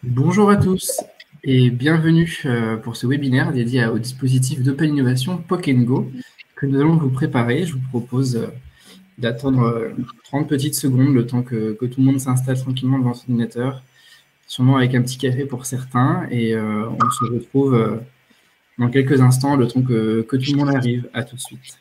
Bonjour à tous et bienvenue pour ce webinaire dédié au dispositif d'Open Innovation POC & Go que nous allons vous préparer. Je vous propose d'attendre 30 petites secondes, le temps que tout le monde s'installe tranquillement devant son ordinateur, sûrement avec un petit café pour certains, et on se retrouve dans quelques instants, le temps que tout le monde arrive. À tout de suite.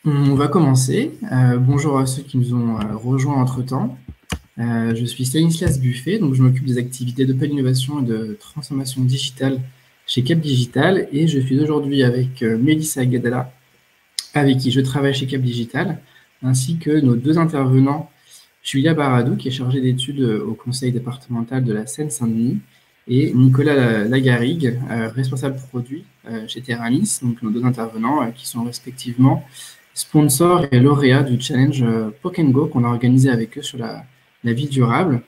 On va commencer. Bonjour à ceux qui nous ont rejoints entre-temps. Je suis Stanislas Buffet, donc je m'occupe des activités d'Open Innovation et de transformation digitale chez Cap Digital, et je suis aujourd'hui avec Mélissa Gadala, avec qui je travaille chez Cap Digital, ainsi que nos deux intervenants, Julia Baradou, qui est chargée d'études au conseil départemental de la Seine-Saint-Denis, et Nicolas Lagarigue, responsable produit chez Teranis, donc nos deux intervenants qui sont respectivement sponsors et lauréats du challenge POC & Go qu'on a organisé avec eux sur la vie durable.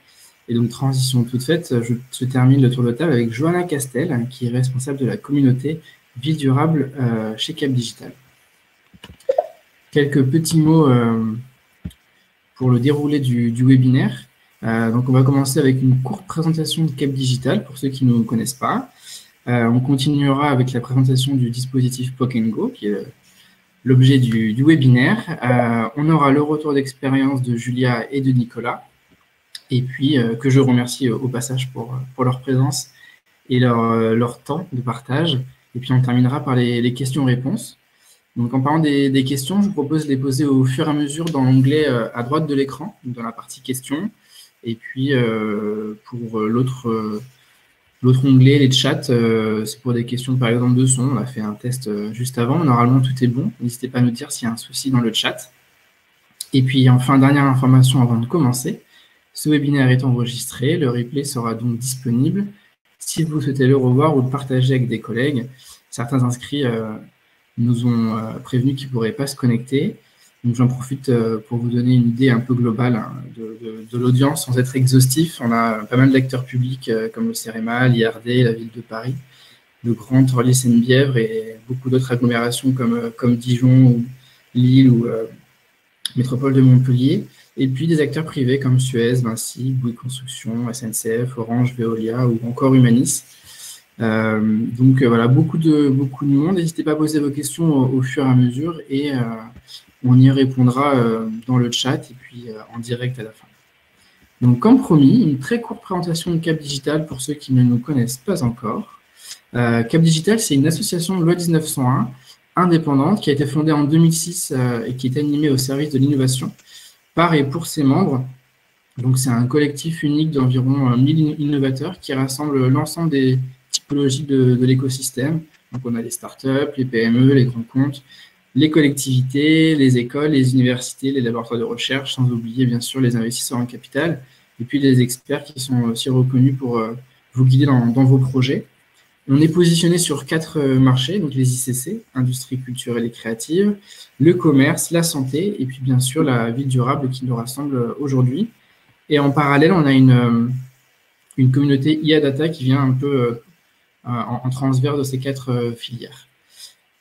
Et donc, transition toute faite, je termine le tour de table avec Johanna Castel, qui est responsable de la communauté Ville Durable chez Cap Digital. Quelques petits mots pour le déroulé du webinaire. Donc, on va commencer avec une courte présentation de Cap Digital, pour ceux qui ne nous connaissent pas. On continuera avec la présentation du dispositif POC & Go, qui est l'objet du webinaire. On aura le retour d'expérience de Julia et de Nicolas, et puis que je remercie au passage pour leur présence et leur temps de partage. Et puis on terminera par les questions-réponses. Donc en parlant des questions, je vous propose de les poser au fur et à mesure dans l'onglet à droite de l'écran, dans la partie questions. Et puis pour l'autre onglet, les chats, c'est pour des questions par exemple de son. On a fait un test juste avant. Normalement, tout est bon. N'hésitez pas à nous dire s'il y a un souci dans le chat. Et puis enfin, dernière information avant de commencer. Ce webinaire est enregistré. Le replay sera donc disponible. Si vous souhaitez le revoir ou le partager avec des collègues, certains inscrits nous ont prévenu qu'ils ne pourraient pas se connecter. Donc j'en profite pour vous donner une idée un peu globale de l'audience, sans être exhaustif. On a pas mal d'acteurs publics comme le CEREMA, l'IRD, la ville de Paris, le Grand Orly-Seine-Bièvre et beaucoup d'autres agglomérations comme Dijon ou Lille ou Métropole de Montpellier. Et puis des acteurs privés comme Suez, Vinci, Bouygues Construction, SNCF, Orange, Veolia ou encore Humanis. Donc voilà, beaucoup de monde. N'hésitez pas à poser vos questions au fur et à mesure et on y répondra dans le chat et puis en direct à la fin. Donc comme promis, une très courte présentation de Cap Digital pour ceux qui ne nous connaissent pas encore. Cap Digital, c'est une association de loi 1901 indépendante qui a été fondée en 2006 et qui est animée au service de l'innovation par et pour ses membres. Donc c'est un collectif unique d'environ 1000 innovateurs qui rassemble l'ensemble des typologies de l'écosystème. Donc on a les startups, les PME, les grands comptes, les collectivités, les écoles, les universités, les laboratoires de recherche, sans oublier bien sûr les investisseurs en capital, et puis les experts qui sont aussi reconnus pour vous guider dans vos projets. On est positionné sur 4 marchés, donc les ICC, industrie culturelle et créative, le commerce, la santé, et puis bien sûr la ville durable qui nous rassemble aujourd'hui. Et en parallèle, on a une communauté IA Data qui vient un peu en transverse de ces 4 filières.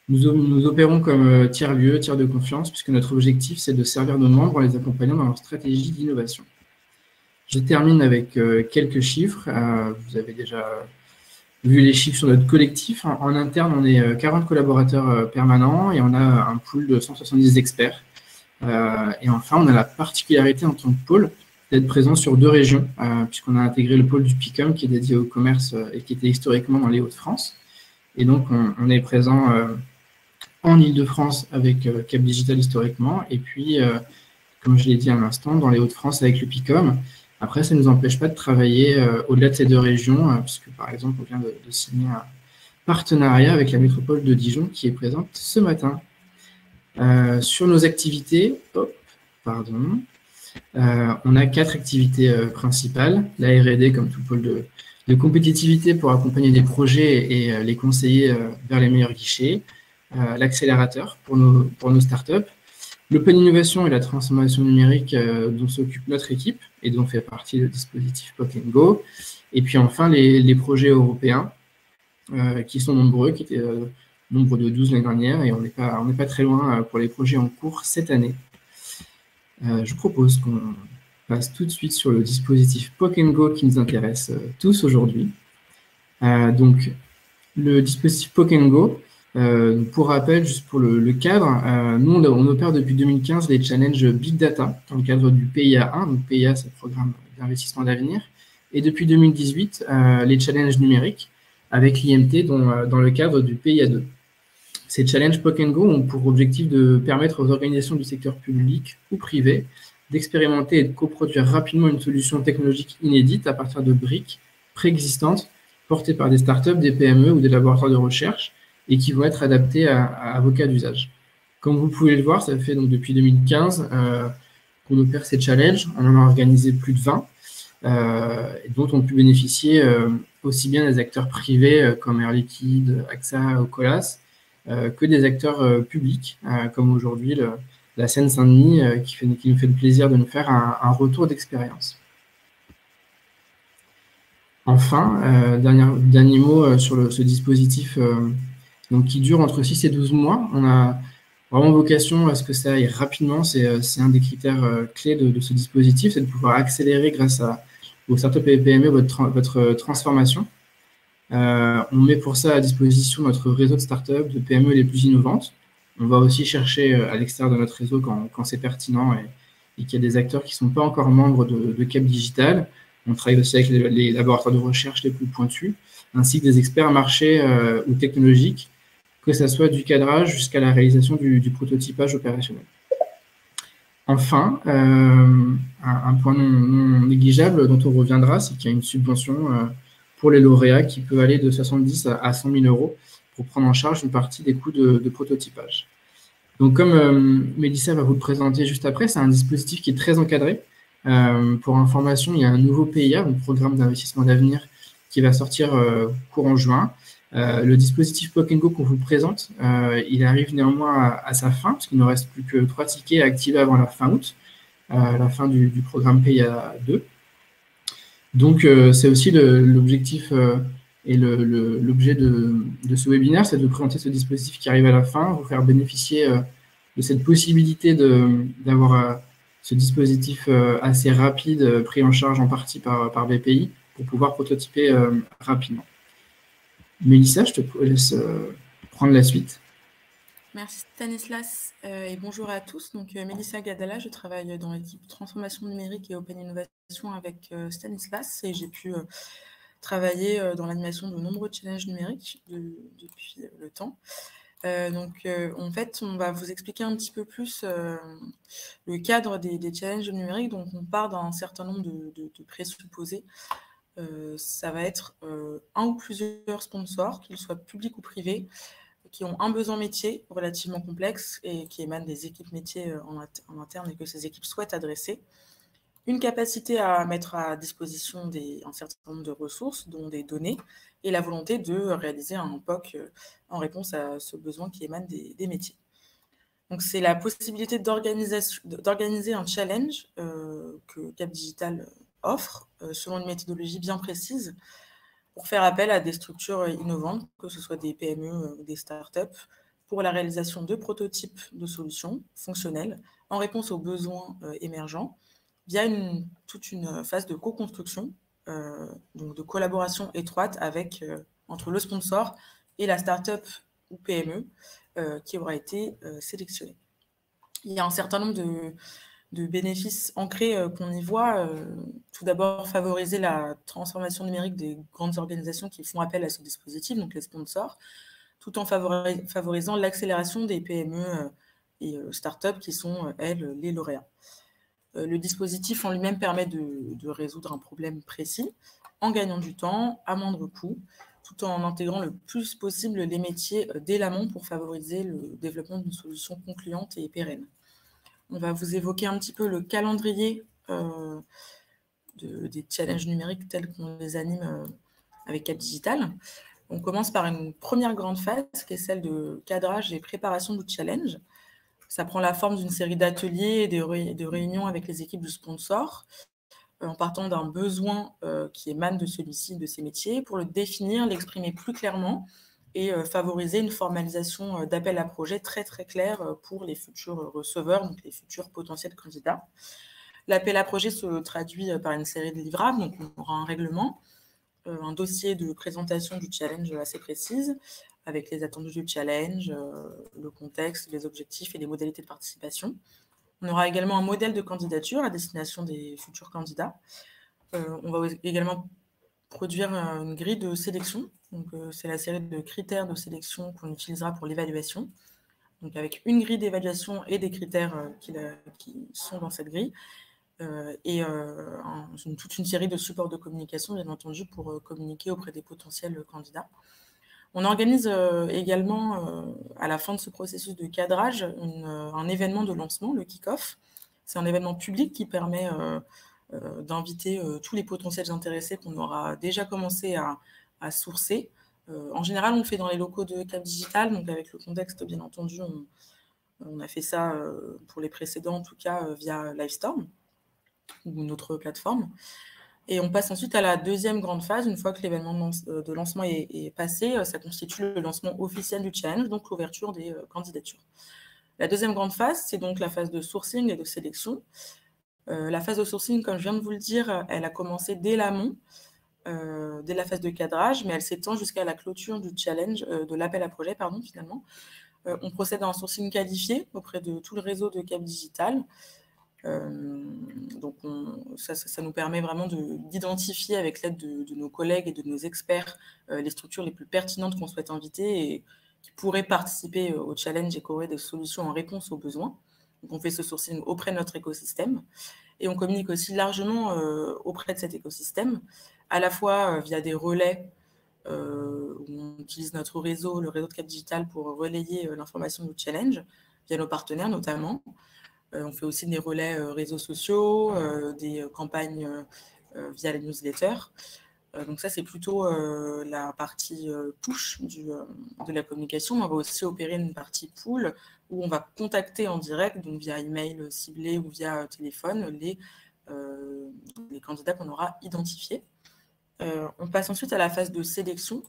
Nous opérons comme tiers-lieu, tiers de confiance, puisque notre objectif, c'est de servir nos membres en les accompagnant dans leur stratégie d'innovation. Je termine avec quelques chiffres. Vous avez déjà vu les chiffres sur notre collectif. En interne, on est 40 collaborateurs permanents et on a un pool de 170 experts. Et enfin, on a la particularité en tant que pôle d'être présent sur 2 régions, puisqu'on a intégré le pôle du PICOM qui est dédié au commerce et qui était historiquement dans les Hauts-de-France. Et donc, on est présent en Île-de-France avec Cap Digital historiquement, et puis, comme je l'ai dit à l'instant, dans les Hauts-de-France avec le PICOM. Après, ça ne nous empêche pas de travailler au-delà de ces 2 régions, puisque par exemple, on vient de signer un partenariat avec la métropole de Dijon qui est présente ce matin. Sur nos activités, on a 4 activités principales. La R&D comme tout pôle de compétitivité pour accompagner des projets et les conseiller vers les meilleurs guichets. L'accélérateur pour nos startups. L'open innovation et la transformation numérique dont s'occupe notre équipe et dont fait partie le dispositif POC & Go. Et puis enfin, les projets européens qui sont nombreux, qui étaient nombre de 12 l'année dernière, et on n'est pas très loin pour les projets en cours cette année. Je propose qu'on passe tout de suite sur le dispositif POC & Go qui nous intéresse tous aujourd'hui. Donc, le dispositif POC & Go, pour rappel, juste pour le cadre, nous, on opère depuis 2015 les challenges Big Data dans le cadre du PIA 1. Donc, PIA, c'est le programme d'investissement d'avenir. Et depuis 2018, les challenges numériques avec l'IMT dans le cadre du PIA 2. Ces challenges POC & Go ont pour objectif de permettre aux organisations du secteur public ou privé d'expérimenter et de coproduire rapidement une solution technologique inédite à partir de briques préexistantes portées par des startups, des PME ou des laboratoires de recherche et qui vont être adaptées à vos cas d'usage. Comme vous pouvez le voir, ça fait donc depuis 2015 qu'on opère ces challenges. On en a organisé plus de 20, dont ont pu bénéficier aussi bien des acteurs privés comme Air Liquide, AXA ou Colas, que des acteurs publics, comme aujourd'hui la Seine-Saint-Denis, qui nous fait le plaisir de nous faire un retour d'expérience. Enfin, dernier mot sur ce dispositif donc, qui dure entre 6 et 12 mois. On a vraiment vocation à ce que ça aille rapidement. C'est un des critères clés de ce dispositif, c'est de pouvoir accélérer grâce aux startups et PME votre transformation. On met pour ça à disposition notre réseau de startups, de PME les plus innovantes. On va aussi chercher à l'extérieur de notre réseau quand c'est pertinent et qu'il y a des acteurs qui ne sont pas encore membres de Cap Digital. On travaille aussi avec les laboratoires de recherche les plus pointus, ainsi que des experts marchés ou technologiques, que ce soit du cadrage jusqu'à la réalisation du prototypage opérationnel. Enfin, un point non négligeable dont on reviendra, c'est qu'il y a une subvention pour les lauréats qui peut aller de 70 à 100 000 euros pour prendre en charge une partie des coûts de prototypage. Donc, comme Mélissa va vous le présenter juste après, c'est un dispositif qui est très encadré. Pour information, il y a un nouveau PIA, un programme d'investissement d'avenir, qui va sortir courant juin. Le dispositif POC & Go qu'on vous présente, il arrive néanmoins à sa fin, parce qu'il ne reste plus que 3 tickets à activer avant la fin août, la fin du programme PIA 2. Donc, c'est aussi l'objectif et l'objet de ce webinaire, c'est de présenter ce dispositif qui arrive à la fin, vous faire bénéficier de cette possibilité d'avoir ce dispositif assez rapide, pris en charge en partie par BPI, pour pouvoir prototyper rapidement. Mélissa, je te laisse prendre la suite. Merci Stanislas et bonjour à tous. Donc Mélissa Gadala, je travaille dans l'équipe transformation numérique et open innovation avec Stanislas et j'ai pu travailler dans l'animation de nombreux challenges numériques depuis le temps. En fait, on va vous expliquer un petit peu plus le cadre des challenges numériques. Donc on part d'un certain nombre de présupposés. Ça va être un ou plusieurs sponsors, qu'ils soient publics ou privés, qui ont un besoin métier relativement complexe et qui émanent des équipes métiers en interne et que ces équipes souhaitent adresser. Une capacité à mettre à disposition un certain nombre de ressources, dont des données, et la volonté de réaliser un POC en réponse à ce besoin qui émane des métiers. Donc, c'est la possibilité d'organiser un challenge que Cap Digital offre selon une méthodologie bien précise pour faire appel à des structures innovantes, que ce soit des PME ou des startups, pour la réalisation de prototypes de solutions fonctionnelles en réponse aux besoins émergents via toute une phase de co-construction, donc de collaboration étroite entre le sponsor et la start-up ou PME qui aura été sélectionnée. Il y a un certain nombre de bénéfices ancrés qu'on y voit. Tout d'abord, favoriser la transformation numérique des grandes organisations qui font appel à ce dispositif, donc les sponsors, tout en favorisant l'accélération des PME et start-up qui sont, elles, les lauréats. Le dispositif en lui-même permet de résoudre un problème précis en gagnant du temps à moindre coût, tout en intégrant le plus possible les métiers dès l'amont pour favoriser le développement d'une solution concluante et pérenne. On va vous évoquer un petit peu le calendrier des challenges numériques tels qu'on les anime avec Cap Digital. On commence par une première grande phase qui est celle de cadrage et préparation du challenge. Ça prend la forme d'une série d'ateliers et de réunions avec les équipes du sponsor, en partant d'un besoin qui émane de celui-ci, de ces métiers, pour le définir, l'exprimer plus clairement et favoriser une formalisation d'appel à projet très très clair pour les futurs receveurs, donc les futurs potentiels candidats. L'appel à projet se traduit par une série de livrables, donc on aura un règlement, un dossier de présentation du challenge assez précise, avec les attendus du challenge, le contexte, les objectifs et les modalités de participation. On aura également un modèle de candidature à destination des futurs candidats. On va également produire une grille de sélection. Donc, c'est la série de critères de sélection qu'on utilisera pour l'évaluation. Donc, avec une grille d'évaluation et des critères qui sont dans cette grille. Et toute une série de supports de communication, bien entendu, pour communiquer auprès des potentiels candidats. On organise également, à la fin de ce processus de cadrage, un événement de lancement, le kick-off. C'est un événement public qui permet d'inviter tous les potentiels intéressés qu'on aura déjà commencé à sourcer. En général, on le fait dans les locaux de Cap Digital, donc avec le contexte, bien entendu, on a fait ça pour les précédents, en tout cas, via Livestorm ou une autre plateforme. Et on passe ensuite à la deuxième grande phase. Une fois que l'événement de lancement est passé, ça constitue le lancement officiel du challenge, donc l'ouverture des candidatures. La deuxième grande phase, c'est donc la phase de sourcing et de sélection. La phase de sourcing, comme je viens de vous le dire, elle a commencé dès l'amont, dès la phase de cadrage, mais elle s'étend jusqu'à la clôture du challenge, de l'appel à projet, pardon, finalement. On procède à un sourcing qualifié auprès de tout le réseau de Cap Digital. Donc ça nous permet vraiment d'identifier avec l'aide de nos collègues et de nos experts les structures les plus pertinentes qu'on souhaite inviter et qui pourraient participer au challenge et qui auraient des solutions en réponse aux besoins. Donc on fait ce sourcing auprès de notre écosystème et on communique aussi largement auprès de cet écosystème, à la fois via des relais où on utilise notre réseau, le réseau de Cap Digital pour relayer l'information du challenge, via nos partenaires notamment. On fait aussi des relais réseaux sociaux, des campagnes via les newsletters. Donc ça, c'est plutôt la partie push de la communication. On va aussi opérer une partie pull où on va contacter en direct, donc via email ciblé ou via téléphone, les candidats qu'on aura identifiés. On passe ensuite à la phase de sélection,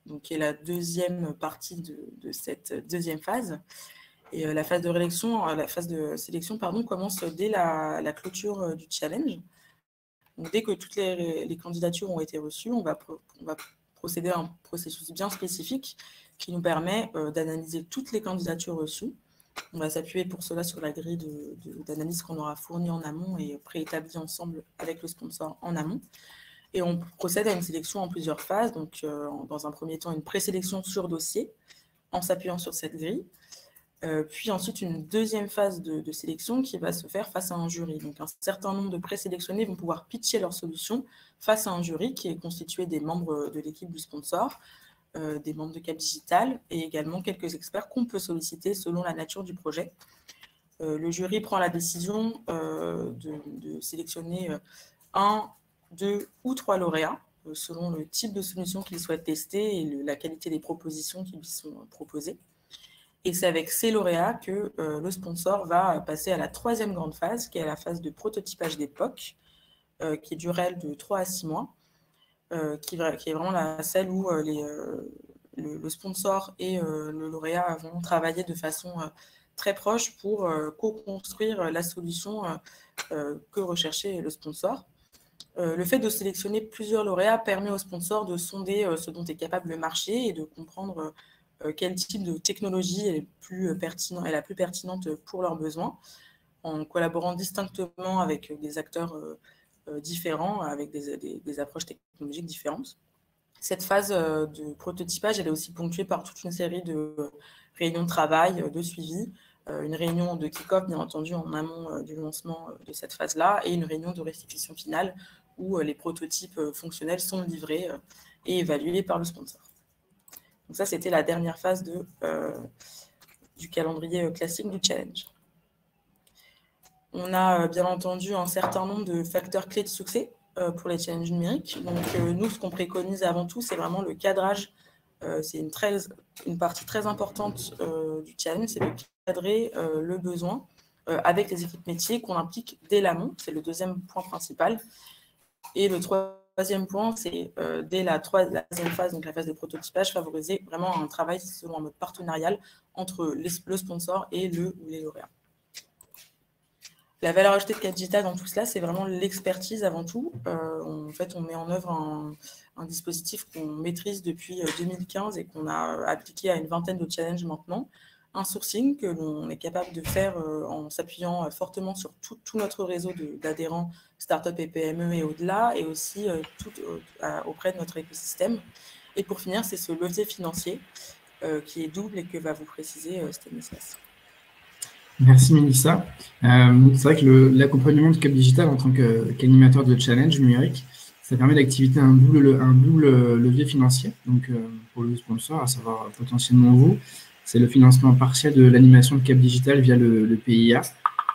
donc qui est la deuxième partie de cette deuxième phase. Et la phase de sélection commence dès la clôture du challenge. Donc, dès que toutes les candidatures ont été reçues, on va procéder à un processus bien spécifique qui nous permet d'analyser toutes les candidatures reçues. On va s'appuyer pour cela sur la grille d'analyse qu'on aura fournie en amont et préétablie ensemble avec le sponsor en amont. Et on procède à une sélection en plusieurs phases. Donc, dans un premier temps, une présélection sur dossier en s'appuyant sur cette grille. Puis ensuite, une deuxième phase de sélection qui va se faire face à un jury. Donc, un certain nombre de présélectionnés vont pouvoir pitcher leur solution face à un jury qui est constitué des membres de l'équipe du sponsor, des membres de Cap Digital et également quelques experts qu'on peut solliciter selon la nature du projet. Le jury prend la décision de sélectionner 1, 2 ou 3 lauréats selon le type de solution qu'ils souhaitent tester et la qualité des propositions qui lui sont proposées. Et c'est avec ces lauréats que le sponsor va passer à la troisième grande phase, qui est la phase de prototypage des POC, qui dure, elle, de 3 à 6 mois, qui est vraiment celle où le sponsor et le lauréat vont travailler de façon très proches pour co-construire la solution que recherchait le sponsor. Le fait de sélectionner plusieurs lauréats permet aux sponsors de sonder ce dont est capable le marché et de comprendre quel type de technologie est la plus pertinente pour leurs besoins, en collaborant distinctement avec des acteurs différents, avec des approches technologiques différentes. Cette phase de prototypage, elle est aussi ponctuée par toute une série de réunions de travail, de suivi, une réunion de kick-off, bien entendu, en amont du lancement de cette phase-là, et une réunion de restitution finale où les prototypes fonctionnels sont livrés et évalués par le sponsor. Donc ça, c'était la dernière phase du calendrier classique du challenge. On a bien entendu un certain nombre de facteurs clés de succès pour les challenges numériques. Donc nous, ce qu'on préconise avant tout, c'est vraiment le cadrage. C'est une partie très importante du challenge, c'est de cadrer le besoin avec les équipes métiers qu'on implique dès l'amont. C'est le deuxième point principal. Et le troisième point, c'est dès la troisième phase, donc la phase de prototypage, favoriser vraiment un travail selon un mode partenarial entre le sponsor et le ou les lauréats. La valeur ajoutée de Capdigital dans tout cela, c'est vraiment l'expertise avant tout. En fait, on met en œuvre un dispositif qu'on maîtrise depuis 2015 et qu'on a appliqué à une vingtaine de challenges maintenant. Un sourcing que l'on est capable de faire en s'appuyant fortement sur tout notre réseau d'adhérents, startups et PME et au-delà, et aussi auprès de notre écosystème. Et pour finir, c'est ce levier financier qui est double et que va vous préciser Stanislas. Merci Mélissa. C'est vrai que l'accompagnement de Capdigital en tant qu'animateur de challenge numérique, ça permet d'activer un double levier financier. Donc pour le sponsor, à savoir potentiellement vous, c'est le financement partiel de l'animation de Capdigital via le PIA,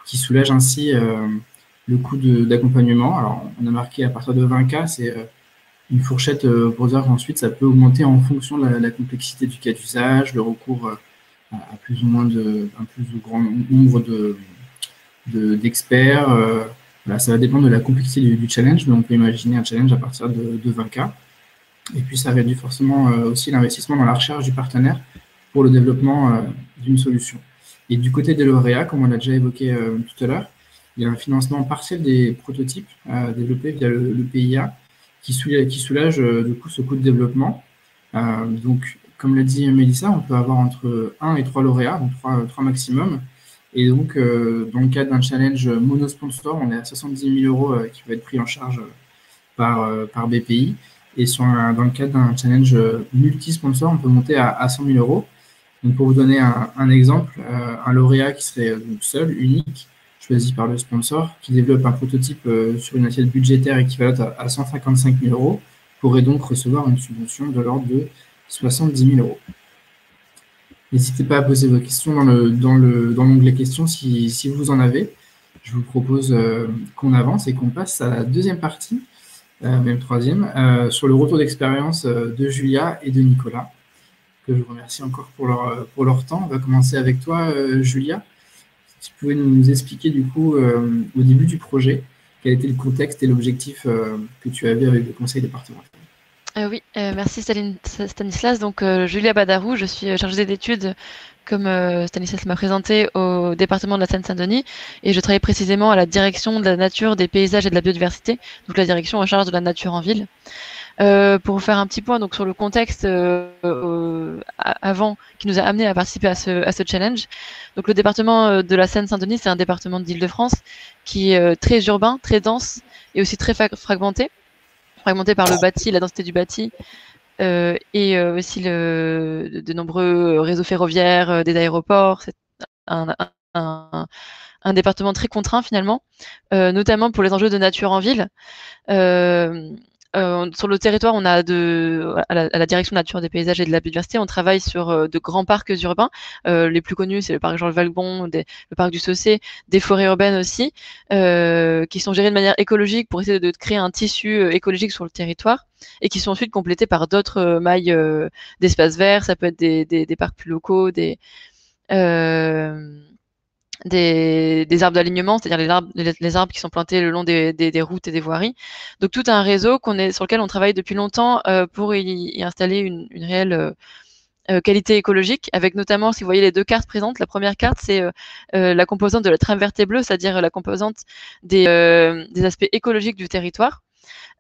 qui soulage ainsi le coût d'accompagnement. Alors on a marqué à partir de 20K, c'est une fourchette pour dire qu'ensuite ça peut augmenter en fonction de la complexité du cas d'usage, le recours à plus ou moins un plus grand nombre d'experts. Voilà, ça va dépendre de la complexité du challenge, mais on peut imaginer un challenge à partir de 20K. Et puis ça réduit forcément aussi l'investissement dans la recherche du partenaire pour le développement d'une solution. Et du côté des lauréats, comme on l'a déjà évoqué tout à l'heure, il y a un financement partiel des prototypes développés via le PIA qui soulage du coup ce coût de développement. Donc, comme l'a dit Mélissa, on peut avoir entre 1 et 3 lauréats, donc 3 maximum. Et donc, dans le cadre d'un challenge monosponsor, on est à 70 000 € qui va être pris en charge par BPI. Et dans le cadre d'un challenge multi-sponsor, on peut monter à 100 000 €. Donc, pour vous donner un exemple, un lauréat qui serait seul, unique, choisi par le sponsor, qui développe un prototype sur une assiette budgétaire équivalente à 155 000 €, pourrait donc recevoir une subvention de l'ordre de 70 000 €. N'hésitez pas à poser vos questions dans l'onglet questions si vous en avez. Je vous propose qu'on avance et qu'on passe à la deuxième partie, même troisième, sur le retour d'expérience de Julia et de Nicolas, que je remercie encore pour leur temps. On va commencer avec toi, Julia. Si tu pouvais nous expliquer du coup, au début du projet, quel était le contexte et l'objectif que tu avais avec le conseil départemental. Oui, merci Stanislas. Donc, Julia Badarou, je suis chargée d'études, comme Stanislas m'a présenté, au département de la Seine-Saint-Denis, et je travaille précisément à la direction de la nature, des paysages et de la biodiversité, donc la direction en charge de la nature en ville. Pour faire un petit point donc sur le contexte avant qui nous a amené à participer à ce challenge. Donc le département de la Seine-Saint-Denis, c'est un département d'Île-de-France qui est très urbain, très dense et aussi très fragmenté par le bâti, la densité du bâti, et aussi de nombreux réseaux ferroviaires, des aéroports. C'est un département très contraint finalement, notamment pour les enjeux de nature en ville. Sur le territoire, on a à la direction de la nature, des paysages et de la biodiversité, on travaille sur de grands parcs urbains. Les plus connus, c'est le parc Georges Valbon, le parc du Saussay, des forêts urbaines aussi, qui sont gérées de manière écologique pour essayer de créer un tissu écologique sur le territoire et qui sont ensuite complétés par d'autres mailles d'espaces verts. Ça peut être des parcs plus locaux, des arbres d'alignement, c'est-à-dire les arbres qui sont plantés le long des routes et des voiries. Donc tout un réseau sur lequel on travaille depuis longtemps pour y installer une réelle qualité écologique, avec notamment, si vous voyez les deux cartes présentes, la première carte, c'est la composante de la trame verte et bleue, c'est-à-dire la composante des aspects écologiques du territoire.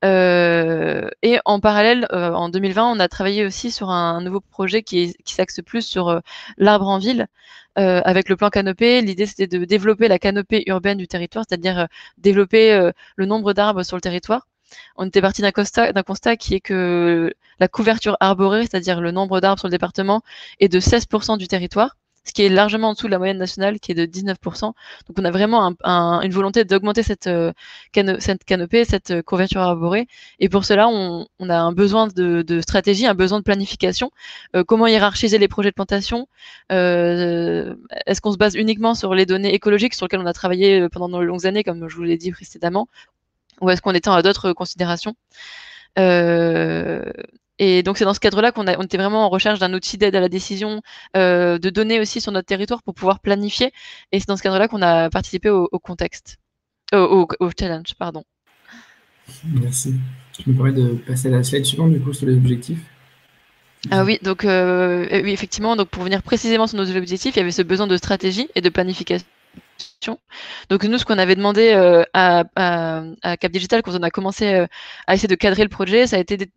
Et en parallèle, en 2020, on a travaillé aussi sur un nouveau projet qui s'axe plus sur l'arbre en ville, avec le plan canopée. L'idée, c'était de développer la canopée urbaine du territoire, c'est-à-dire développer le nombre d'arbres sur le territoire. On était parti d'un constat qui est que la couverture arborée, c'est-à-dire le nombre d'arbres sur le département, est de 16% du territoire, ce qui est largement en dessous de la moyenne nationale, qui est de 19%. Donc on a vraiment une volonté d'augmenter cette canopée, cette couverture arborée. Et pour cela, on a un besoin de stratégie, un besoin de planification. Comment hiérarchiser les projets de plantation? Est-ce qu'on se base uniquement sur les données écologiques sur lesquelles on a travaillé pendant de longues années, comme je vous l'ai dit précédemment, ou est-ce qu'on étend à d'autres considérations? Et donc c'est dans ce cadre-là qu'on était vraiment en recherche d'un outil d'aide à la décision, de données aussi sur notre territoire pour pouvoir planifier. Et c'est dans ce cadre-là qu'on a participé au contexte, au challenge, pardon. Merci. Je me permets de passer à la slide suivante, du coup, sur les objectifs. Ah oui, donc oui, effectivement, donc pour venir précisément sur nos objectifs, il y avait ce besoin de stratégie et de planification. Donc nous, ce qu'on avait demandé à Cap Digital quand on a commencé à essayer de cadrer le projet, ça a été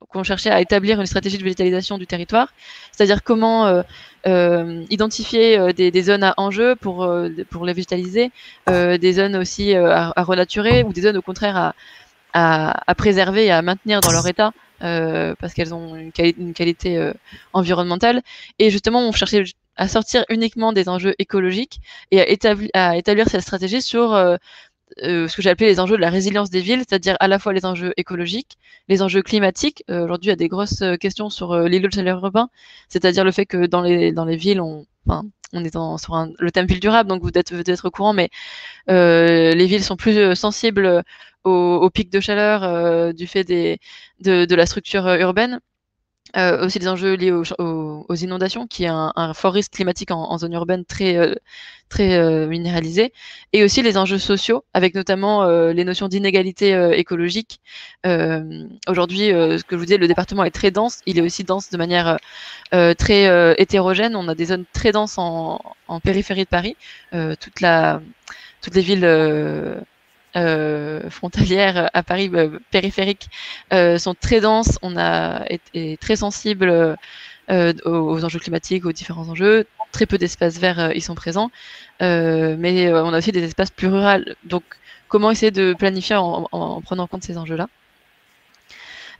qu'on cherchait à établir une stratégie de végétalisation du territoire, c'est-à-dire comment identifier des zones à enjeu pour les végétaliser, des zones aussi à renaturer, ou des zones au contraire à préserver et à maintenir dans leur état, parce qu'elles ont une qualité environnementale. Et justement, on cherchait à sortir uniquement des enjeux écologiques et à établir cette stratégie sur ce que j'ai appelé les enjeux de la résilience des villes, c'est-à-dire à la fois les enjeux écologiques, les enjeux climatiques. Aujourd'hui, il y a des grosses questions sur l'îlot de chaleur urbain, c'est-à-dire le fait que dans les villes, on est sur le thème ville durable, donc vous êtes peut-être au courant, mais les villes sont plus sensibles aux pics de chaleur du fait de la structure urbaine. Aussi des enjeux liés aux inondations, qui est un fort risque climatique en zone urbaine très minéralisée, et aussi les enjeux sociaux, avec notamment les notions d'inégalité écologique. Aujourd'hui, ce que je vous disais, le département est très dense, il est aussi dense de manière très hétérogène. On a des zones très denses en périphérie de Paris, toutes les villes frontalières à Paris, périphériques, sont très denses. On est très sensible aux enjeux climatiques, aux différents enjeux. Très peu d'espaces verts y sont présents, mais on a aussi des espaces plus ruraux. Donc, comment essayer de planifier en prenant en compte ces enjeux-là?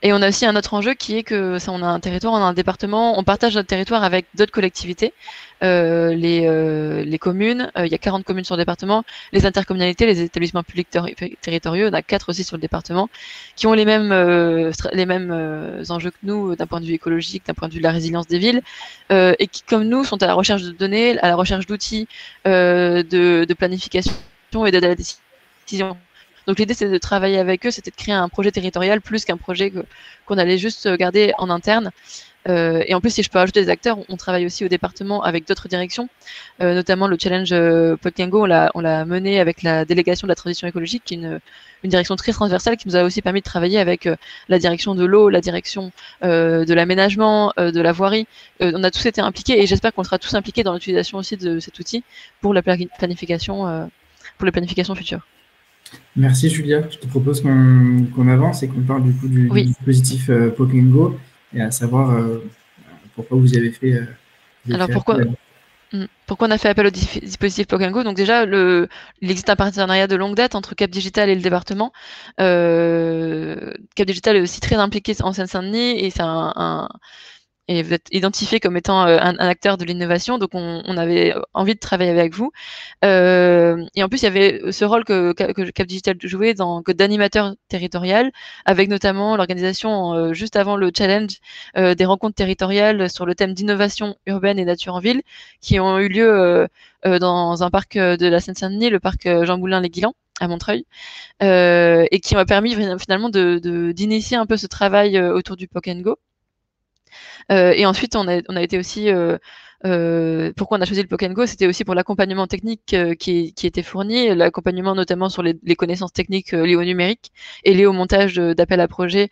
Et on a aussi un autre enjeu qui est que on a un territoire, on a un département, on partage notre territoire avec d'autres collectivités, les communes, il y a 40 communes sur le département, les intercommunalités, les établissements publics territoriaux, on a 4 aussi sur le département, qui ont les mêmes enjeux que nous d'un point de vue écologique, d'un point de vue de la résilience des villes, et qui, comme nous, sont à la recherche de données, à la recherche d'outils de planification et d'aide à la décision. Donc l'idée, c'est de travailler avec eux, c'était de créer un projet territorial plus qu'un projet qu'on allait juste garder en interne. Et en plus, si je peux ajouter des acteurs, on travaille aussi au département avec d'autres directions, notamment le challenge Podkengo, on l'a mené avec la délégation de la transition écologique, qui est une direction très transversale qui nous a aussi permis de travailler avec la direction de l'eau, la direction de l'aménagement, de la voirie. On a tous été impliqués, et j'espère qu'on sera tous impliqués dans l'utilisation aussi de cet outil pour la planification, pour les planifications futures. Merci Julia. Je te propose qu'on avance et qu'on parle du coup du dispositif Podkengo, et à savoir pourquoi vous y avez fait. Alors pourquoi on a fait appel au dispositif Podkengo? Donc déjà, il existe un partenariat de longue date entre Cap Digital et le département. Cap Digital est aussi très impliqué en Seine-Saint-Denis, et c'est et vous êtes identifié comme étant un acteur de l'innovation, donc on avait envie de travailler avec vous. Et en plus, il y avait ce rôle que Cap Digital jouait d'animateur territorial, avec notamment l'organisation juste avant le challenge des rencontres territoriales sur le thème d'innovation urbaine et nature en ville, qui ont eu lieu dans un parc de la Seine-Saint-Denis, le parc Jean Moulin-les-Guilans, à Montreuil, et qui m'a permis finalement d'initier un peu ce travail autour du Podkengo. Et ensuite, on a été aussi pourquoi on a choisi le Plug and Go, c'était aussi pour l'accompagnement technique qui était fourni, l'accompagnement notamment sur les connaissances techniques liées au numérique et liées au montage d'appels à projets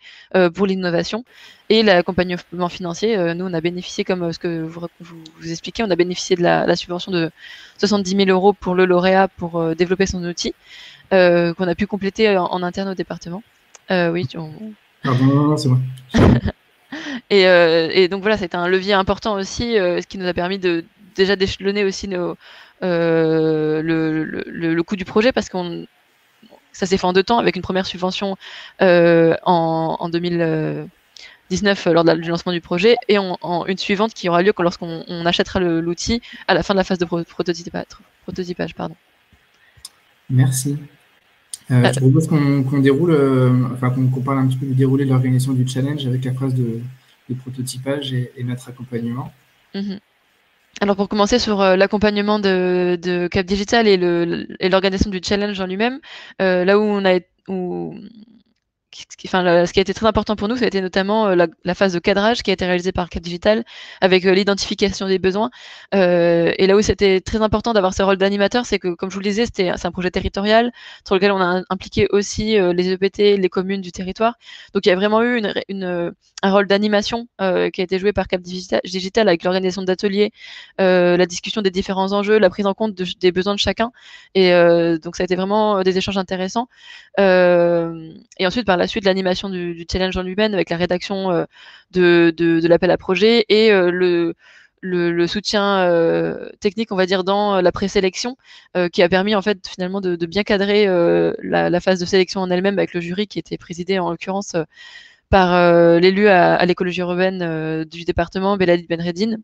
pour l'innovation, et l'accompagnement financier. Nous, on a bénéficié, comme ce que vous expliquez, on a bénéficié de la subvention de 70 000 € pour le lauréat pour développer son outil, qu'on a pu compléter en interne au département. Oui, Pardon, non, c'est moi. Et donc voilà, c'était un levier important aussi, ce qui nous a permis de déjà d'échelonner aussi le coût du projet, parce que ça s'est fait en 2 temps, avec une première subvention en 2019 lors du lancement du projet, et une suivante qui aura lieu lorsqu'on achètera l'outil à la fin de la phase de prototypage. Pardon. Merci. Je propose qu'on déroule, qu'on parle un petit peu du déroulé de l'organisation du challenge avec la phase de prototypage et notre accompagnement. Alors pour commencer sur l'accompagnement de Cap Digital et l'organisation du challenge en lui-même, là où ce qui a été très important pour nous, ça a été notamment la phase de cadrage qui a été réalisée par Cap Digital avec l'identification des besoins. Et là où c'était très important d'avoir ce rôle d'animateur, c'est que, comme je vous le disais, c'est un projet territorial sur lequel on a impliqué aussi les EPT, les communes du territoire. Donc il y a vraiment eu un rôle d'animation qui a été joué par Cap Digital avec l'organisation d'ateliers, la discussion des différents enjeux, la prise en compte des besoins de chacun. Et donc ça a été vraiment des échanges intéressants. Et ensuite, par la suite, l'animation du challenge en lui-même avec la rédaction de l'appel à projet et le soutien technique, on va dire, dans la présélection, qui a permis en fait finalement de bien cadrer la phase de sélection en elle-même, avec le jury qui était présidé en l'occurrence par l'élu à l'écologie urbaine du département, Belali Benredine.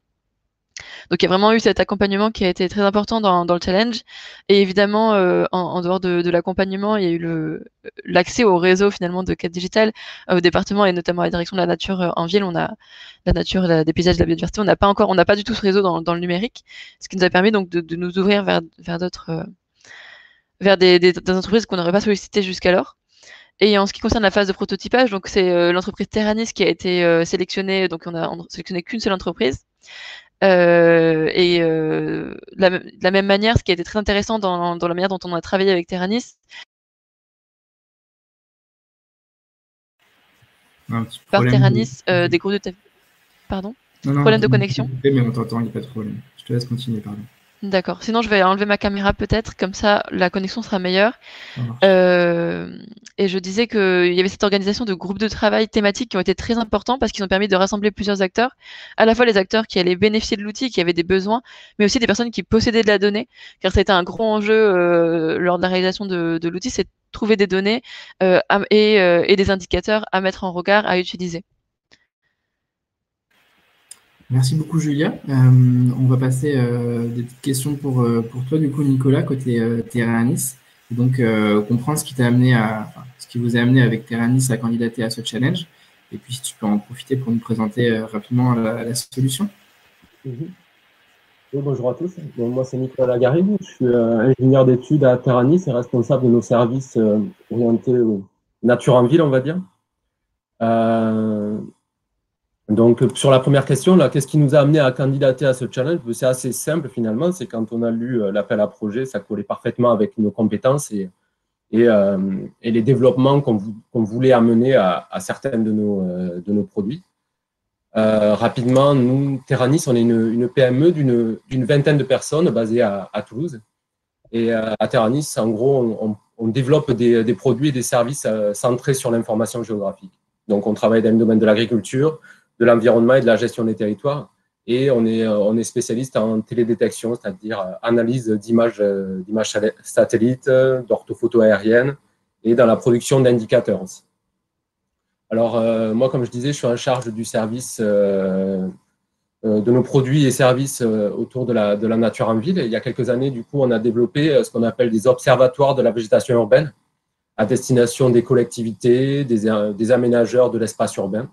Donc il y a vraiment eu cet accompagnement qui a été très important dans le challenge. Et évidemment, en dehors de l'accompagnement, il y a eu l'accès au réseau finalement de Cap Digital au département, et notamment à la direction de la nature en ville. On a la nature, des paysages, de la biodiversité. On n'a pas du tout ce réseau dans le numérique, ce qui nous a permis donc de nous ouvrir vers d'autres, vers des entreprises qu'on n'aurait pas sollicitées jusqu'alors. Et en ce qui concerne la phase de prototypage, donc c'est l'entreprise Terranis qui a été sélectionnée. Donc on a sélectionné qu'une seule entreprise. De la même manière, ce qui a été très intéressant dans la manière dont on a travaillé avec Terranis. Par Terranis, des groupes de... Pardon ? Problème de connexion ? Mais on t'entend, il n'y a pas de problème. Je te laisse continuer, pardon. D'accord. Sinon, je vais enlever ma caméra peut-être, comme ça la connexion sera meilleure. Et je disais qu'il y avait cette organisation de groupes de travail thématiques qui ont été très importants, parce qu'ils ont permis de rassembler plusieurs acteurs, à la fois les acteurs qui allaient bénéficier de l'outil, qui avaient des besoins, mais aussi des personnes qui possédaient de la donnée, car c'était un gros enjeu lors de la réalisation de l'outil, c'est de trouver des données et des indicateurs à mettre en regard, à utiliser. Merci beaucoup, Julia. On va passer des petites questions pour toi, du coup, Nicolas, côté Terranis. Et donc, comprendre ce qui vous a amené avec Terranis à candidater à ce challenge. Et puis, si tu peux en profiter pour nous présenter rapidement la solution. Oui, bonjour à tous. Donc, moi, c'est Nicolas Lagarrigue. Je suis ingénieur d'études à Terranis et responsable de nos services orientés nature en ville, on va dire. Donc, sur la première question, là, qu'est-ce qui nous a amené à candidater à ce challenge? C'est assez simple finalement, c'est quand on a lu l'appel à projet, ça collait parfaitement avec nos compétences et les développements qu'on voulait amener à certains de nos produits. Rapidement, nous, Terranis, on est une PME d'une vingtaine de personnes basée à Toulouse. Et à Terranis, en gros, on développe des produits et des services centrés sur l'information géographique. Donc, on travaille dans le domaine de l'agriculture, de l'environnement et de la gestion des territoires. Et on est spécialiste en télédétection, c'est-à-dire analyse d'images satellites, d'orthophoto aérienne et dans la production d'indicateurs aussi. Alors, moi, comme je disais, je suis en charge du service de nos produits et services autour de la nature en ville. Et il y a quelques années, du coup, on a développé ce qu'on appelle des observatoires de la végétation urbaine à destination des collectivités, des aménageurs de l'espace urbain.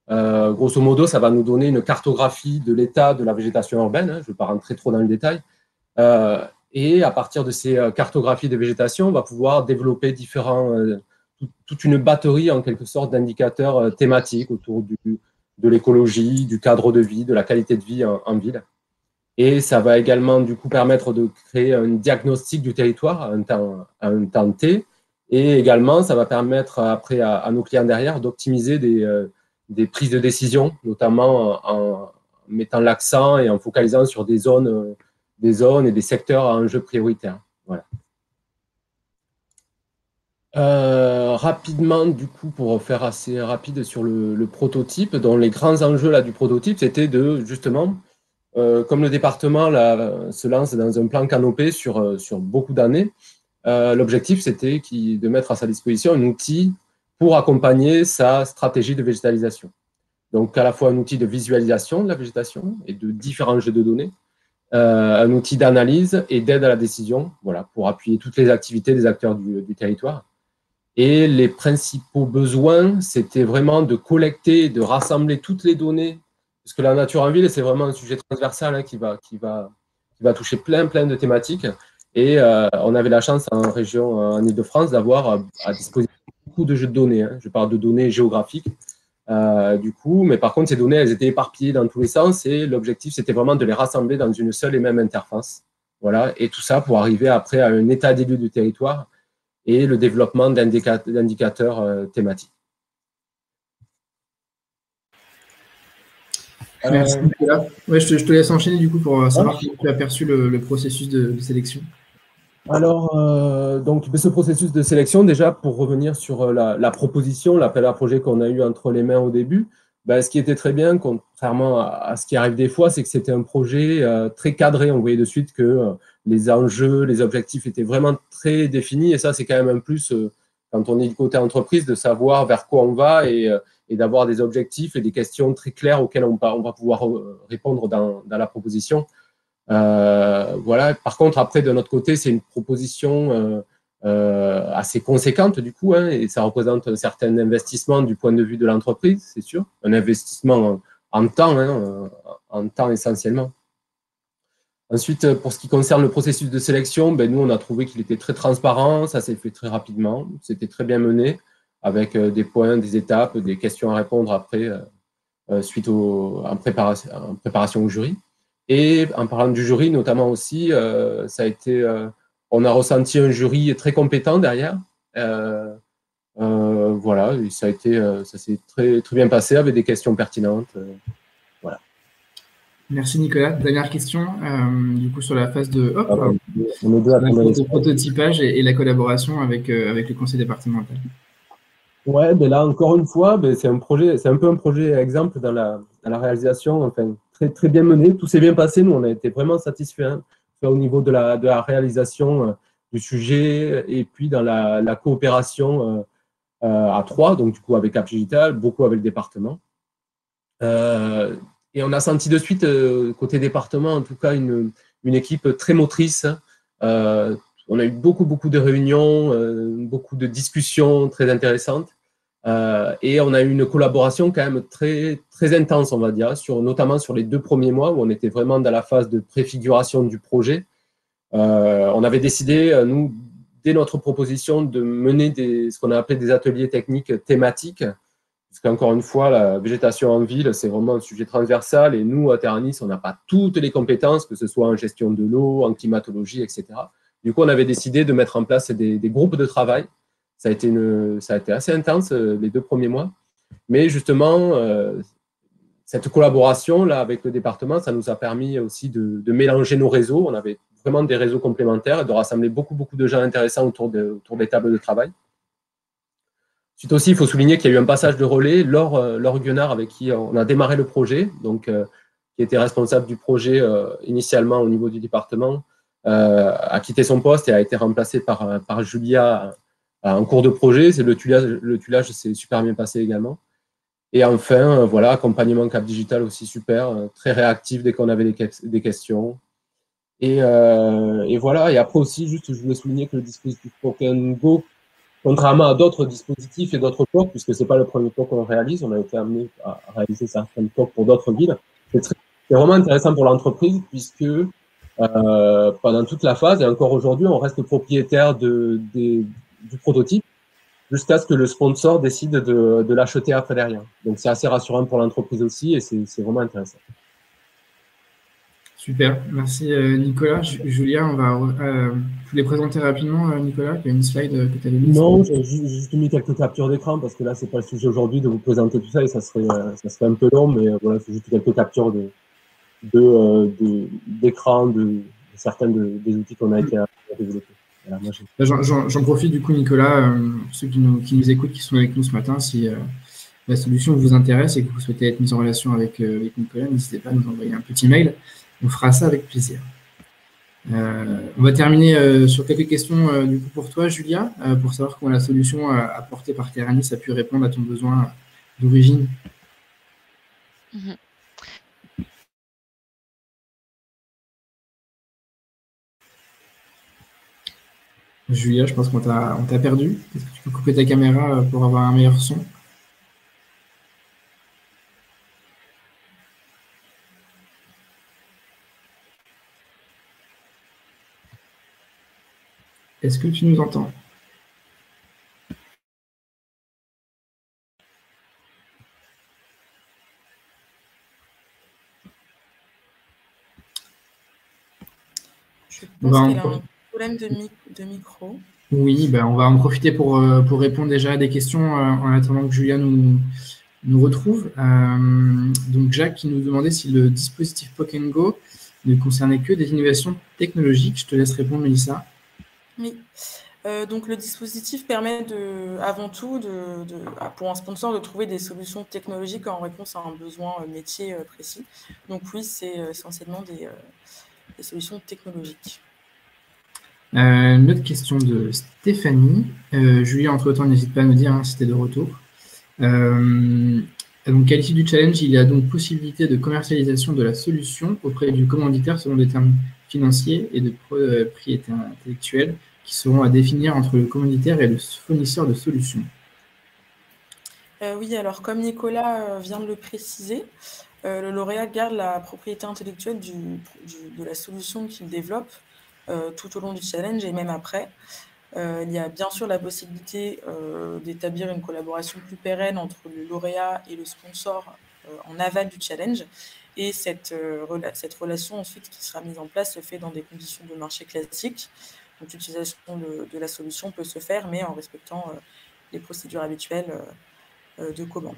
Grosso modo, ça va nous donner une cartographie de l'état de la végétation urbaine. Je ne vais pas rentrer trop dans le détail. Et à partir de ces cartographies de végétation, on va pouvoir développer toute une batterie, en quelque sorte, d'indicateurs thématiques autour de l'écologie, du cadre de vie, de la qualité de vie en ville. Et ça va également du coup permettre de créer un diagnostic du territoire à un temps T. Et également, ça va permettre après à nos clients derrière d'optimiser des prises de décision, notamment en mettant l'accent et en focalisant sur des zones et des secteurs à enjeux prioritaires. Voilà. Rapidement, du coup, pour faire assez rapide sur le prototype, dont les grands enjeux là, du prototype, c'était de justement, comme le département là, se lance dans un plan canopé sur beaucoup d'années, l'objectif c'était de mettre à sa disposition un outil pour accompagner sa stratégie de végétalisation. Donc, à la fois un outil de visualisation de la végétation et de différents jeux de données, un outil d'analyse et d'aide à la décision, voilà, pour appuyer toutes les activités des acteurs du territoire. Et les principaux besoins, c'était vraiment de collecter, de rassembler toutes les données, parce que la nature en ville, c'est vraiment un sujet transversal hein, qui va toucher plein de thématiques. Et on avait la chance en région, en Ile-de-France, d'avoir à disposition beaucoup de jeux de données. Hein. Je parle de données géographiques, du coup, mais par contre, ces données, elles étaient éparpillées dans tous les sens et l'objectif, c'était vraiment de les rassembler dans une seule et même interface. Voilà, et tout ça pour arriver après à un état des lieux du territoire et le développement d'indicateurs thématiques. Merci Nicolas. Ouais, je te laisse enchaîner du coup pour savoir comment tu as perçu le processus de sélection. Alors, donc, ce processus de sélection, déjà, pour revenir sur la proposition, l'appel à projet qu'on a eu entre les mains au début, ben, ce qui était très bien, contrairement à ce qui arrive des fois, c'est que c'était un projet très cadré. On voyait de suite que les enjeux, les objectifs étaient vraiment très définis. Et ça, c'est quand même un plus quand on est du côté entreprise, de savoir vers quoi on va et d'avoir des objectifs et des questions très claires auxquelles on va pouvoir répondre dans la proposition. Voilà. Par contre, après, de notre côté, c'est une proposition assez conséquente du coup, hein, et ça représente un certain investissement du point de vue de l'entreprise, c'est sûr, un investissement en temps, hein, en temps essentiellement. Ensuite, pour ce qui concerne le processus de sélection, ben, nous, on a trouvé qu'il était très transparent, ça s'est fait très rapidement, c'était très bien mené, avec des points, des étapes, des questions à répondre après, suite en préparation au jury. Et en parlant du jury, notamment aussi, ça a été, on a ressenti un jury très compétent derrière. Voilà, et ça s'est très bien passé avec des questions pertinentes. Voilà. Merci Nicolas. Dernière question, du coup sur la phase de prototypage et la collaboration avec le conseil départemental. Ouais, ben là encore une fois, ben c'est un peu un projet exemple dans la réalisation, enfin très bien mené, tout s'est bien passé, nous on a été vraiment satisfaits hein, au niveau de la réalisation du sujet et puis dans la coopération à trois, donc du coup avec Cap Digital, beaucoup avec le département. Et on a senti de suite côté département en tout cas une équipe très motrice. On a eu beaucoup de réunions, beaucoup de discussions très intéressantes. Et on a eu une collaboration quand même très intense, on va dire, notamment sur les 2 premiers mois où on était vraiment dans la phase de préfiguration du projet. On avait décidé, nous, dès notre proposition, de mener ce qu'on a appelé des ateliers techniques thématiques, parce qu'encore une fois, la végétation en ville, c'est vraiment un sujet transversal et nous, à Terranis, on n'a pas toutes les compétences, que ce soit en gestion de l'eau, en climatologie, etc. Du coup, on avait décidé de mettre en place des groupes de travail. Ça a été assez intense les 2 premiers mois. Mais justement, cette collaboration là avec le département, ça nous a permis aussi de mélanger nos réseaux. On avait vraiment des réseaux complémentaires et de rassembler beaucoup de gens intéressants autour des tables de travail. Ensuite aussi, il faut souligner qu'il y a eu un passage de relais. Laure Guenard, avec qui on a démarré le projet, donc, qui était responsable du projet initialement au niveau du département, a quitté son poste et a été remplacé par Julia en cours de projet. Le tuilage s'est super bien passé également. Et enfin, voilà, accompagnement Cap Digital aussi super, très réactif dès qu'on avait des questions. Et voilà. Et après aussi, juste, je voulais souligner que le dispositif Pokémon Go, contrairement à d'autres dispositifs et d'autres POC, puisque c'est pas le premier POC qu'on réalise, on a été amené à réaliser certains POC pour d'autres villes. C'est vraiment intéressant pour l'entreprise puisque pendant toute la phase et encore aujourd'hui, on reste propriétaire du prototype jusqu'à ce que le sponsor décide de l'acheter après derrière. Donc c'est assez rassurant pour l'entreprise aussi et c'est vraiment intéressant. Super, merci Nicolas. Julien, je voulais présenter rapidement, Nicolas, il y a une slide que tu avais mise. Non, j'ai juste mis quelques captures d'écran parce que là, c'est pas le sujet aujourd'hui de vous présenter tout ça et ça serait un peu long, mais voilà, c'est juste quelques captures d'écran de certains des outils qu'on a été à développer. Voilà, j'en profite du coup, Nicolas, pour ceux qui nous écoutent, qui sont avec nous ce matin, si la solution vous intéresse et que vous souhaitez être mis en relation avec Nicolas, n'hésitez pas à nous envoyer un petit mail. On fera ça avec plaisir. On va terminer sur quelques questions du coup pour toi, Julia, pour savoir comment la solution apportée par Terranis a pu répondre à ton besoin d'origine. Julia, je pense qu'on t'a perdu. Est-ce que tu peux couper ta caméra pour avoir un meilleur son? Est-ce que tu nous entends? Je pense qu'il a un problème de micro. Oui, ben on va en profiter pour répondre déjà à des questions en attendant que Julia nous retrouve. Donc Jacques qui nous demandait si le dispositif POC & Go ne concernait que des innovations technologiques. Je te laisse répondre, Mélissa. Oui. Donc le dispositif permet avant tout pour un sponsor de trouver des solutions technologiques en réponse à un besoin métier précis. Donc oui, c'est essentiellement des solutions technologiques. Une autre question de Stéphanie. Julia, entre-temps, n'hésite pas à nous dire si tu es de retour. Donc, à l'issue du challenge, il y a donc possibilité de commercialisation de la solution auprès du commanditaire selon des termes financiers et de propriété intellectuelle qui seront à définir entre le commanditaire et le fournisseur de solutions. Oui, alors comme Nicolas vient de le préciser, le lauréat garde la propriété intellectuelle de la solution qu'il développe tout au long du challenge et même après. Il y a bien sûr la possibilité d'établir une collaboration plus pérenne entre le lauréat et le sponsor en aval du challenge. Et cette relation ensuite qui sera mise en place se fait dans des conditions de marché classiques. Donc l'utilisation de la solution peut se faire, mais en respectant les procédures habituelles de commande.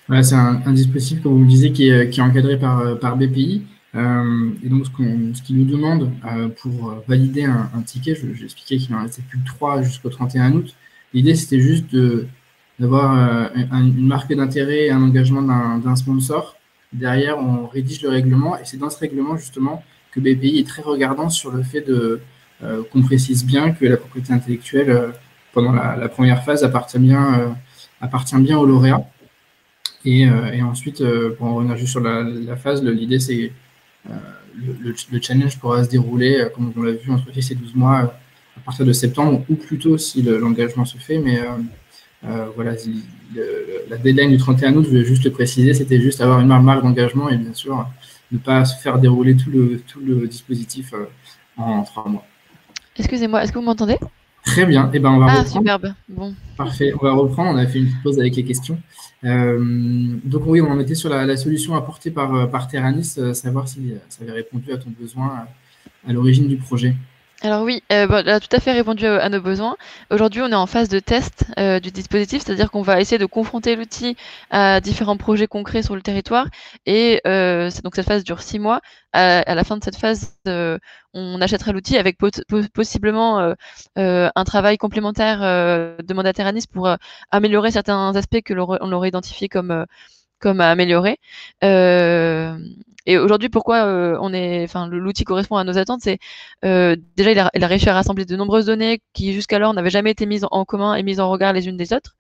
Voilà, c'est un dispositif, comme vous le disiez, qui est encadré par BPI. Et donc, ce qu'il nous demande pour valider un ticket, j'ai expliqué qu'il en restait plus que 3 jusqu'au 31 août. L'idée, c'était juste d'avoir une marque d'intérêt et un engagement d'un sponsor. Derrière, on rédige le règlement et c'est dans ce règlement, justement, que BPI est très regardant sur le fait qu'on précise bien que la propriété intellectuelle, pendant la première phase, appartient bien au lauréat. Et ensuite, pour en revenir juste sur la phase, l'idée, c'est le challenge pourra se dérouler, comme on l'a vu, entre 6 et 12 mois à partir de septembre, ou plus tôt si l'engagement se fait. Mais voilà, la deadline du 31 août, je voulais juste le préciser, c'était juste avoir une marque d'engagement et bien sûr, ne pas se faire dérouler tout le dispositif en 3 mois. Excusez-moi, est-ce que vous m'entendez? Très bien, et ben on va reprendre. Superbe, bon. Parfait, on va reprendre, on a fait une petite pause avec les questions. Donc oui, on en était sur la solution apportée par Terranis, savoir si ça avait répondu à ton besoin à l'origine du projet. Alors oui, elle a tout à fait répondu à nos besoins. Aujourd'hui, on est en phase de test du dispositif, c'est-à-dire qu'on va essayer de confronter l'outil à différents projets concrets sur le territoire. Et donc cette phase dure 6 mois. À la fin de cette phase, on achètera l'outil avec possiblement un travail complémentaire demandé à Terranis pour améliorer certains aspects que l'on aurait identifiés comme à améliorer. Et aujourd'hui, pourquoi l'outil correspond à nos attentes, c'est déjà il a réussi à rassembler de nombreuses données qui jusqu'alors n'avaient jamais été mises en commun et mises en regard les unes des autres.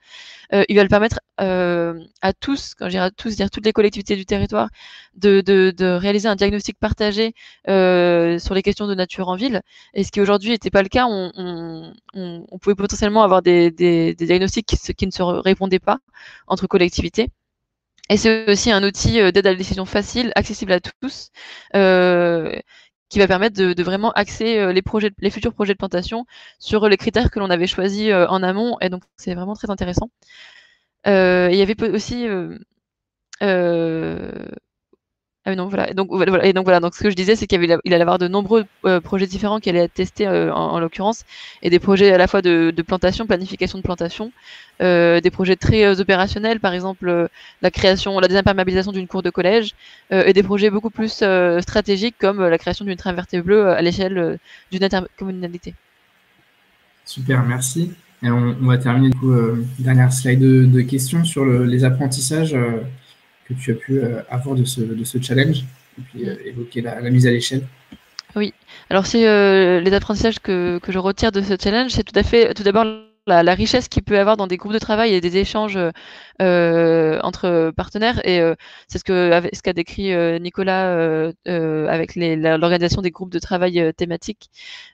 Il va le permettre à tous, quand je dirais à tous, c'est-à-dire toutes les collectivités du territoire, de réaliser un diagnostic partagé sur les questions de nature en ville. Et ce qui aujourd'hui n'était pas le cas, on pouvait potentiellement avoir des diagnostics qui ne se répondaient pas entre collectivités. Et c'est aussi un outil d'aide à la décision facile, accessible à tous, qui va permettre de vraiment axer les futurs projets de plantation sur les critères que l'on avait choisis en amont. Et donc, c'est vraiment très intéressant. Il y avait aussi Ah oui, non, voilà. Et donc voilà. Donc ce que je disais, c'est qu'il allait avoir de nombreux projets différents qui allaient être testés en l'occurrence, et des projets à la fois de plantation, planification de plantation, des projets très opérationnels, par exemple la désimperméabilisation d'une cour de collège, et des projets beaucoup plus stratégiques comme la création d'une traversée bleue à l'échelle d'une intercommunalité. Super, merci. Et on va terminer du coup, dernière slide de questions sur les apprentissages que tu as pu avoir de ce challenge, et puis évoquer la mise à l'échelle. Oui, alors si les apprentissages que je retire de ce challenge, c'est tout d'abord la richesse qu'il peut y avoir dans des groupes de travail et des échanges entre partenaires. Et c'est ce qu'a décrit Nicolas avec l'organisation des groupes de travail thématiques,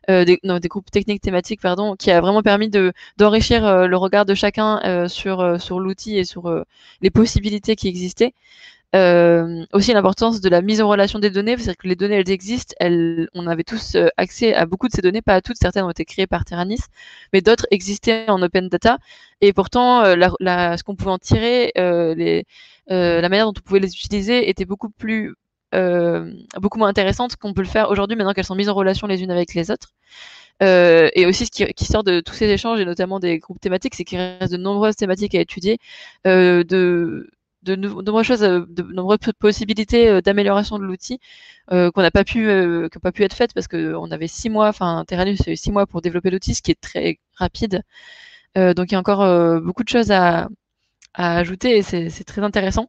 des groupes techniques thématiques, pardon, qui a vraiment permis d'enrichir le regard de chacun sur l'outil et sur les possibilités qui existaient. Aussi l'importance de la mise en relation des données, c'est-à-dire que les données, elles existent, on avait tous accès à beaucoup de ces données, pas à toutes, certaines ont été créées par Terranis, mais d'autres existaient en open data, et pourtant ce qu'on pouvait en tirer, la manière dont on pouvait les utiliser était beaucoup moins intéressante qu'on peut le faire aujourd'hui, maintenant qu'elles sont mises en relation les unes avec les autres. Et aussi ce qui sort de tous ces échanges, et notamment des groupes thématiques, c'est qu'il reste de nombreuses thématiques à étudier, de nombreuses possibilités d'amélioration de l'outil qui n'ont pas pu être faites parce qu'on avait 6 mois, enfin Terranus a eu 6 mois pour développer l'outil, ce qui est très rapide. Donc il y a encore beaucoup de choses à ajouter, et c'est très intéressant.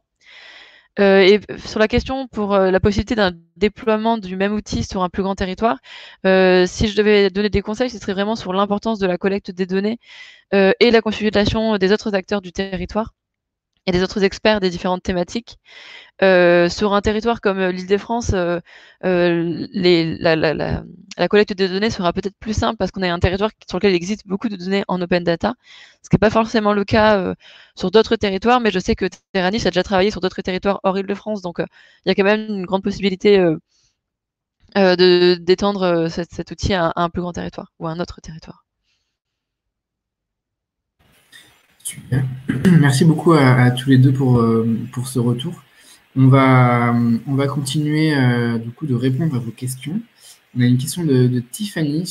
Et sur la question pour la possibilité d'un déploiement du même outil sur un plus grand territoire, si je devais donner des conseils, ce serait vraiment sur l'importance de la collecte des données et la consultation des autres acteurs du territoire et des autres experts des différentes thématiques. Sur un territoire comme l'Île-de-France, la collecte des données sera peut-être plus simple parce qu'on a un territoire sur lequel il existe beaucoup de données en open data, ce qui n'est pas forcément le cas sur d'autres territoires, mais je sais que Terranis a déjà travaillé sur d'autres territoires hors Île-de-France, donc il y a quand même une grande possibilité d'étendre cet outil à un plus grand territoire ou à un autre territoire. Super. Merci beaucoup à tous les deux pour ce retour. On va continuer du coup de répondre à vos questions. On a une question de Tiffany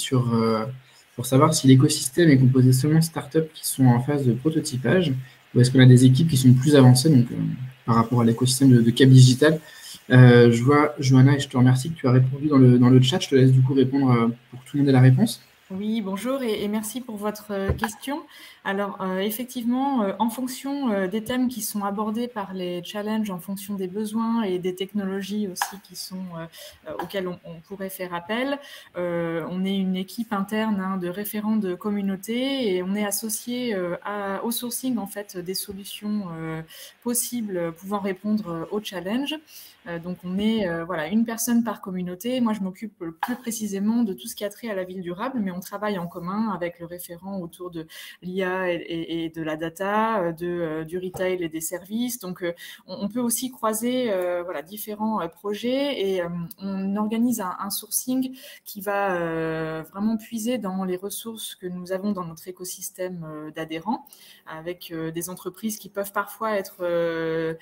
pour savoir si l'écosystème est composé seulement de startups qui sont en phase de prototypage, ou est-ce qu'on a des équipes qui sont plus avancées donc, par rapport à l'écosystème de Cap Digital. Je vois, Johanna, et je te remercie que tu as répondu dans le chat. Je te laisse du coup répondre pour que tout le monde ait la réponse. Oui, bonjour et merci pour votre question. Alors, effectivement, en fonction des thèmes qui sont abordés par les challenges, en fonction des besoins et des technologies aussi auxquelles on pourrait faire appel, on est une équipe interne de référents de communauté et on est associé au sourcing en fait des solutions possibles pouvant répondre aux challenges. Donc, on est une personne par communauté. Moi, je m'occupe plus précisément de tout ce qui a trait à la ville durable, mais on travaille en commun avec le référent autour de l'IA et de la data, du retail et des services. Donc, on peut aussi croiser différents projets et on organise un sourcing qui va vraiment puiser dans les ressources que nous avons dans notre écosystème d'adhérents, avec des entreprises qui peuvent parfois être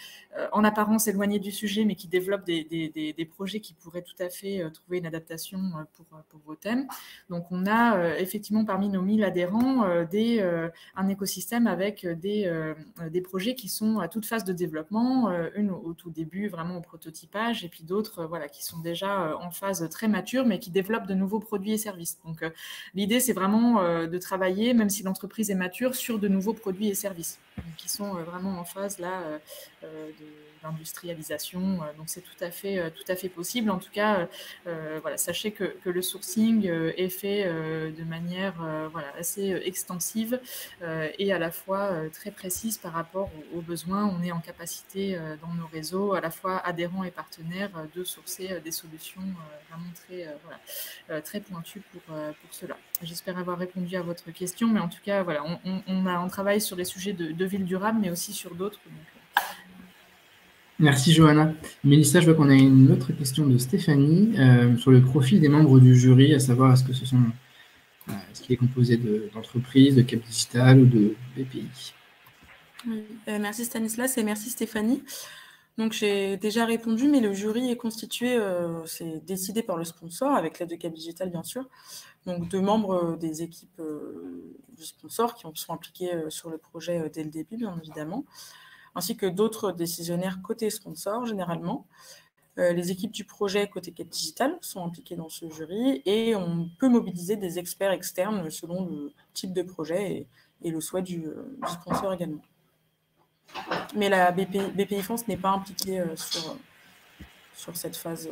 en apparence éloignées du sujet, mais qui développent des projets qui pourraient tout à fait trouver une adaptation pour vos thèmes. Donc, on a effectivement parmi nos 1000 adhérents un écosystème avec des projets qui sont à toute phase de développement, une au tout début, vraiment au prototypage, et puis d'autres qui sont déjà en phase très mature, mais qui développent de nouveaux produits et services. Donc, l'idée, c'est vraiment de travailler, même si l'entreprise est mature, sur de nouveaux produits et services qui sont vraiment en phase là d'industrialisation. Donc, c'est tout à fait possible. En tout cas, sachez que le sourcing est fait de manière assez extensive et à la fois très précise par rapport aux besoins. On est en capacité dans nos réseaux, à la fois adhérents et partenaires, de sourcer des solutions vraiment très pointues pour cela. J'espère avoir répondu à votre question, mais en tout cas, on travaille sur les sujets de ville durable, mais aussi sur d'autres. Merci Johanna. Mélissa, je vois qu'on a une autre question de Stéphanie sur le profil des membres du jury, à savoir est-ce qu'il est composé d'entreprises, de Cap Digital ou de BPI. Oui, merci Stanislas et merci Stéphanie. Donc, j'ai déjà répondu, mais le jury est constitué, c'est décidé par le sponsor, avec l'aide de Cap Digital, bien sûr. Donc, 2 membres des équipes du sponsor qui sont impliqués sur le projet dès le début, bien évidemment, ainsi que d'autres décisionnaires côté sponsor, généralement. Les équipes du projet côté Cap Digital sont impliquées dans ce jury et on peut mobiliser des experts externes selon le type de projet et le souhait du sponsor également. Mais la BPI France n'est pas impliquée sur cette phase,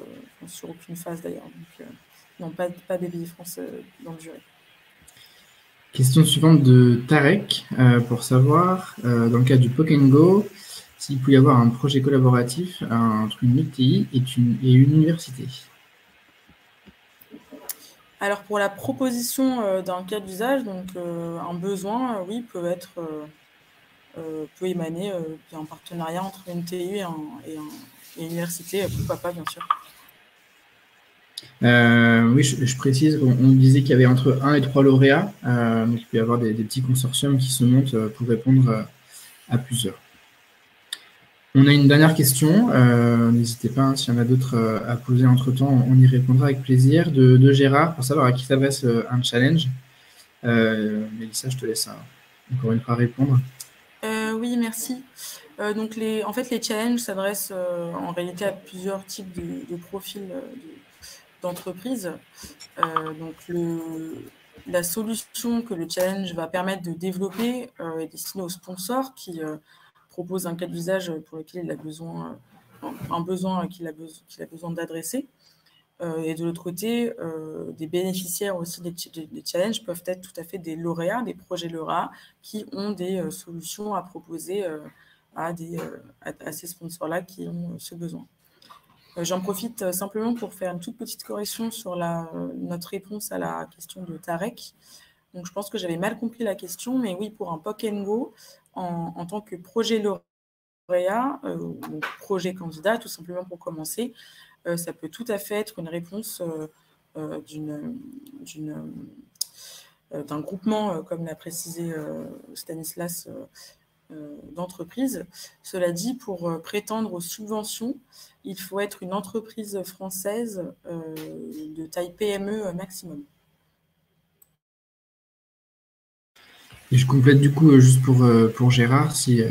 sur aucune phase d'ailleurs. Donc, non, pas BPI France dans le jury. Question suivante de Tarek, pour savoir, dans le cadre du POC & Go, s'il peut y avoir un projet collaboratif entre une UTI et une université. Alors, pour la proposition d'un cas d'usage, donc un besoin, oui, peut émaner d'un partenariat entre une TU et une université, pourquoi pas, bien sûr. Oui, je précise, on disait qu'il y avait entre 1 et 3 lauréats, donc il peut y avoir des petits consortiums qui se montent pour répondre à plusieurs. On a une dernière question, n'hésitez pas, hein, s'il y en a d'autres à poser entre-temps, on y répondra avec plaisir, de Gérard, pour savoir à qui s'adresse un challenge. Mélissa, je te laisse encore une fois répondre. Oui, merci. Donc, en fait, les challenges s'adressent en réalité à plusieurs types de profils d'entreprise. Donc, la solution que le challenge va permettre de développer est destinée aux sponsors qui propose un cas d'usage pour lequel il a besoin, un besoin qu'il a besoin d'adresser. Et de l'autre côté, des bénéficiaires aussi des challenges peuvent être tout à fait des lauréats, des projets lauréats qui ont des solutions à proposer à ces sponsors-là qui ont ce besoin. J'en profite simplement pour faire une toute petite correction sur notre réponse à la question de Tarek. Donc, je pense que j'avais mal compris la question, mais oui, pour un POC & Go, en tant que projet lauréat, ou projet candidat, tout simplement pour commencer, ça peut tout à fait être une réponse d'un groupement, comme l'a précisé Stanislas, d'entreprise. Cela dit, pour prétendre aux subventions, il faut être une entreprise française de taille PME maximum. Et je complète du coup, juste pour Gérard, si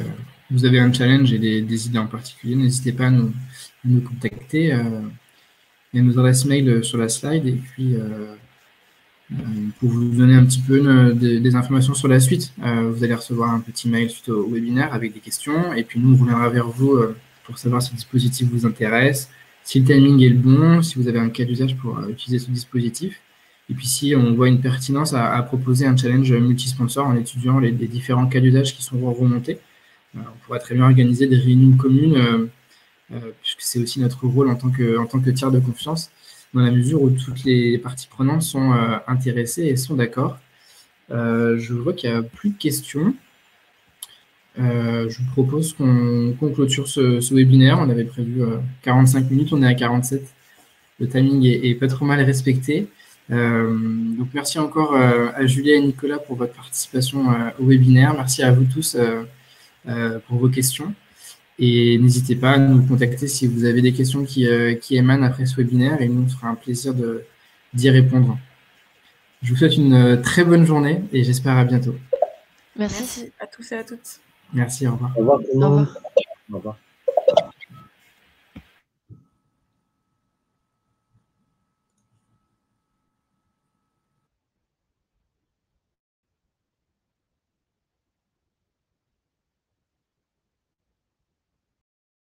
vous avez un challenge et des idées en particulier, n'hésitez pas à nous contacter. Il y a nos adresses mail sur la slide et puis pour vous donner un petit peu des informations sur la suite, vous allez recevoir un petit mail suite au webinaire avec des questions et puis nous, on reviendra vers vous pour savoir si le dispositif vous intéresse, si le timing est le bon, si vous avez un cas d'usage pour utiliser ce dispositif. Et puis si on voit une pertinence à proposer un challenge multisponsor en étudiant les différents cas d'usage qui sont remontés. On pourra très bien organiser des réunions communes, puisque c'est aussi notre rôle en tant que tiers de confiance, dans la mesure où toutes les parties prenantes sont intéressées et sont d'accord. Je vois qu'il n'y a plus de questions. Je vous propose qu'on clôture ce webinaire. On avait prévu 45 minutes, on est à 47. Le timing est pas trop mal respecté. Donc merci encore à Julia et Nicolas pour votre participation au webinaire. Merci à vous tous pour vos questions. Et n'hésitez pas à nous contacter si vous avez des questions qui émanent après ce webinaire et nous, on fera un plaisir d'y répondre. Je vous souhaite une très bonne journée et j'espère à bientôt. Merci à tous et à toutes. Merci, au revoir. Au revoir tout le monde. Au revoir.